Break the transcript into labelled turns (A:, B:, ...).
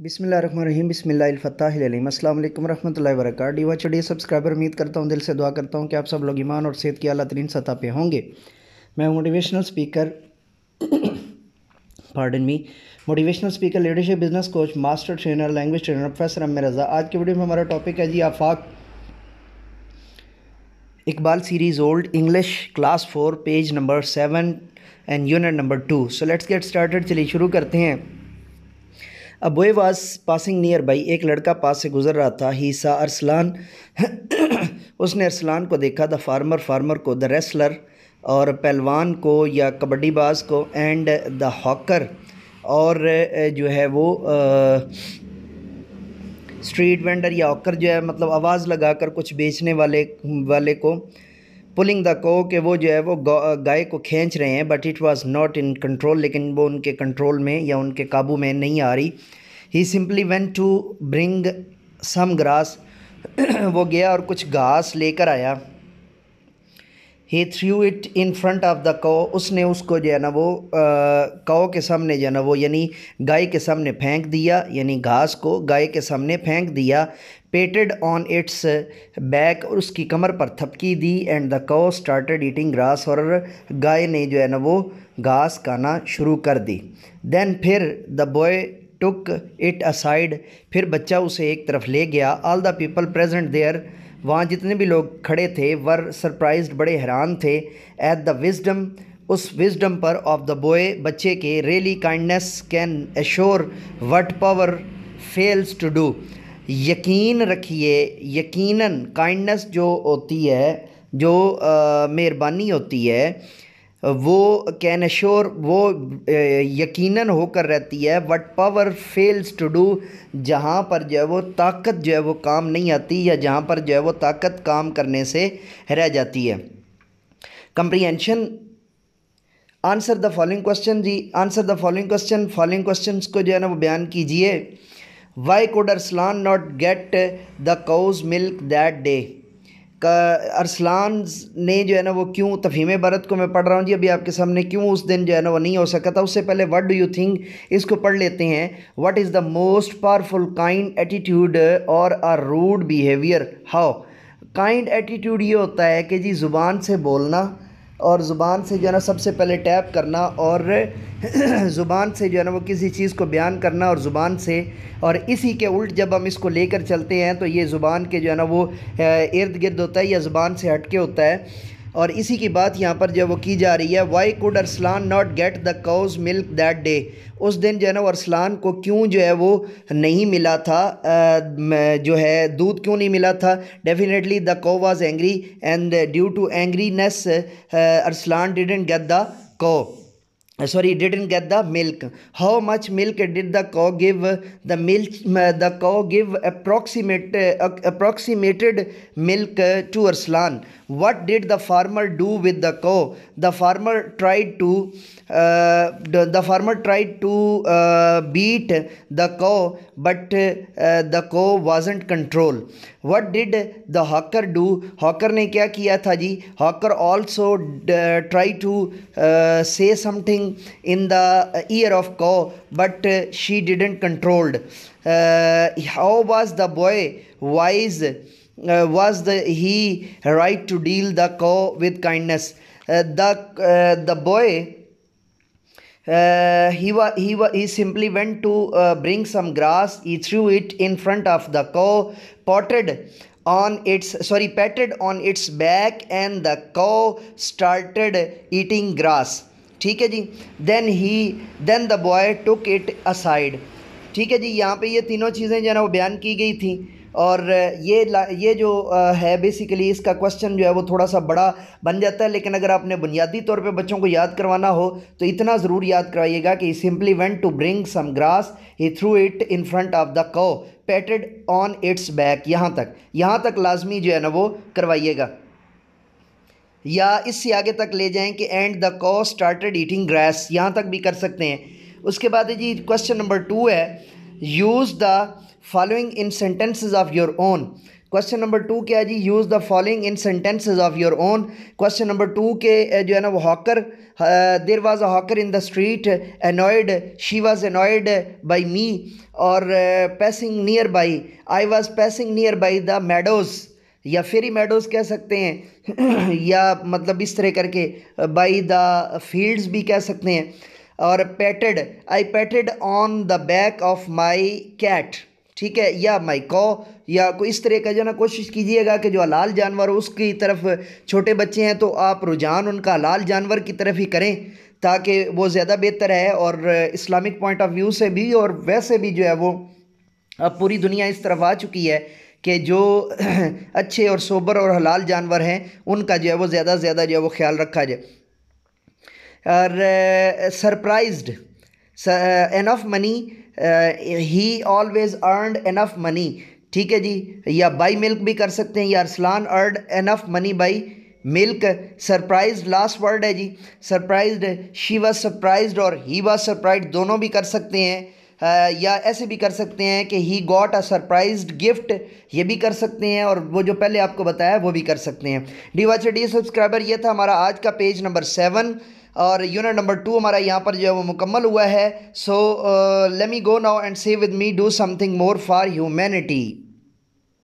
A: बिस्मिल्लाहिर्रहमानिर्रहीम बिस्मिल्लाहिल-फत्ताहिल-अलीम अस्सलाम वालेकुम रहमतुल्लाहि व बरकातहू। डीवा चढ़िए सब्सक्राइबर, उम्मीद करता हूँ, दिल से दुआ करता हूँ कि आप सब लोग ईमान और सेहत की आला तरीन सतह पे होंगे। मैं motivational speaker pardon me motivational speaker, leadership, business coach, master trainer, language trainer, professor Amme Raza. आज की वीडियो में हमारा टॉपिक है जी Afaq Iqbal series old English class 4 page number 7 and unit number 2। So let's get started. चलिए शुरू करते हैं। A boy was passing near by, एक लड़का पास से गुजर रहा था। ही सा अरसलान उसने अरसलान को देखा। द फार्मर को, द रेसलर और पहलवान को या कबड्डीबाज को, एंड द हॉकर और जो है वो स्ट्रीट वेंडर या हॉकर जो है मतलब आवाज़ लगाकर कुछ बेचने वाले को। पुलिंग द को कि वो जो है वो गाय को खींच रहे हैं। But it was not in control, लेकिन वो उनके कंट्रोल में या उनके काबू में नहीं आ रही। He simply went to bring some grass वो गया और कुछ घास लेकर आया। He threw it in front of the cow, उसने उसको जो है ना वो कौ के सामने जो है ना वो यानी गाय के सामने फेंक दिया, यानी घास को गाय के सामने फेंक दिया। पेटेड ऑन इट्स बैक, और उसकी कमर पर थपकी दी। And the cow started eating grass, और गाय ने जो है ना वो घास खाना शुरू कर दी। देन फिर the boy took it aside, फिर बच्चा उसे एक तरफ ले गया। All the people present there, वहाँ जितने भी लोग खड़े थे, वर सरप्राइज्ड, बड़े हैरान थे। एट द विजडम, उस विजडम पर, ऑफ द बॉय, बच्चे के। Really kindness can assure what power fails to do, यकीन रखिए, यकीनन काइंडनेस जो होती है, जो मेहरबानी होती है, वो कैन एश्योर, वो यकीनन होकर रहती है। What power fails to do, जहाँ पर जो है वो ताकत जो है वो काम नहीं आती, या जहाँ पर जो है वो ताकत काम करने से रह जाती है। Comprehension, answer the following question जी, answer the following question, following questions को जो है ना वो बयान कीजिए। Why could Arsalan not get the cow's milk that day, Arsalan ने जो है ना वो क्यों, तफहीम बरत को मैं पढ़ रहा हूँ जी अभी आपके सामने, क्यों उस दिन जो है ना वो नहीं हो सका था। उससे पहले व्हाट डू यू थिंक, इसको पढ़ लेते हैं। What is the most powerful kind attitude और a rude behaviour. How, kind attitude ये होता है कि जी ज़ुबान से बोलना, और ज़ुबान से जो है ना सबसे पहले टैप करना, और ज़ुबान से जो है ना वो किसी चीज़ को बयान करना, और ज़ुबान से, और इसी के उल्ट जब हम इसको लेकर चलते हैं तो ये ज़ुबान के जो है ना वो इर्द गिर्द होता है, या ज़ुबान से हट के होता है। और इसी की बात यहाँ पर जो वो की जा रही है। Why could Arsalan not get the cow's milk that day, उस दिन जो है ना वो अरसलान को क्यों जो है वो नहीं मिला था, जो है दूध क्यों नहीं मिला था। Definitely the cow was angry, and due to angriness Arsalan didn't get the cow, sorry, didn't get the milk. How much milk did the cow give? The cow give approximated milk to Arslan. What did the farmer do with the cow? The farmer tried to beat the cow, but the cow wasn't control. What did the hawker do? hawker ने क्या किया था जी? hawker also try to say something in the ear of cow, but she didn't controlled. How was the boy wise? Was he right to deal the cow with kindness? The boy, he simply went to bring some grass. He threw it in front of the cow, patted on its back, and the cow started eating grass. ठीक है जी। then the boy took it aside. ठीक है जी। यहाँ पे ये तीनों चीज़ें जो है ना वो बयान की गई थी, और ये जो है बेसिकली इसका क्वेश्चन जो है वो थोड़ा सा बड़ा बन जाता है, लेकिन अगर आपने बुनियादी तौर पे बच्चों को याद करवाना हो तो इतना ज़रूर याद करवाइएगा कि simply went to bring some grass, he threw it in front of the cow, patted on its back. यहाँ तक लाजमी जो है ना वो करवाइएगा, या इससे आगे तक ले जाएं कि एंड द कॉ स्टार्टेड ईटिंग ग्रास, यहाँ तक भी कर सकते हैं। उसके बाद है जी क्वेश्चन नंबर 2 है, use the following in sentences of your own. Question number 2 क्या है जी, use the following in sentences of your own. Question number 2 के जो है ना वो hawker, there was a hawker in the street, annoyed, she was annoyed by me, और passing near by, I was passing near by the meadows, या fairy meadows कह सकते हैं या मतलब इस तरह करके बाई द फील्ड्स भी कह सकते हैं। और patted, I patted on the back of my cat, ठीक है, या माई कॉ, या कोई इस तरह का जो ना कोशिश कीजिएगा कि जो हलाल जानवर हो उसकी तरफ, छोटे बच्चे हैं तो आप रुझान उनका हलाल जानवर की तरफ ही करें ताकि वो ज़्यादा बेहतर है। और इस्लामिक पॉइंट ऑफ व्यू से भी और वैसे भी जो है वो अब पूरी दुनिया इस तरफ आ चुकी है कि जो अच्छे और सोबर और हलाल जानवर हैं उनका जो है वो ज़्यादा से ज़्यादा जो है वो ख्याल रखा जाए। और सरप्राइज्ड, एनफ मनी, ही ऑलवेज अर्नड एनफ मनी, ठीक है जी, या बाई मिल्क भी कर सकते हैं, या Arsalan earned enough money by milk. Surprised last word है जी, सरप्राइज्ड, शी वाज सरप्राइज्ड और ही वाज सरप्राइज्ड दोनों भी कर सकते हैं। या ऐसे भी कर सकते हैं कि he got a surprised gift, ये भी कर सकते हैं, और वो जो पहले आपको बताया वो भी कर सकते हैं। डी वॉचर डी सब्सक्राइबर, ये था हमारा आज का पेज नंबर 7 और यूनिट नंबर 2 हमारा यहाँ पर जो है वो मुकम्मल हुआ है। So let me go now and say with me, do something more for humanity.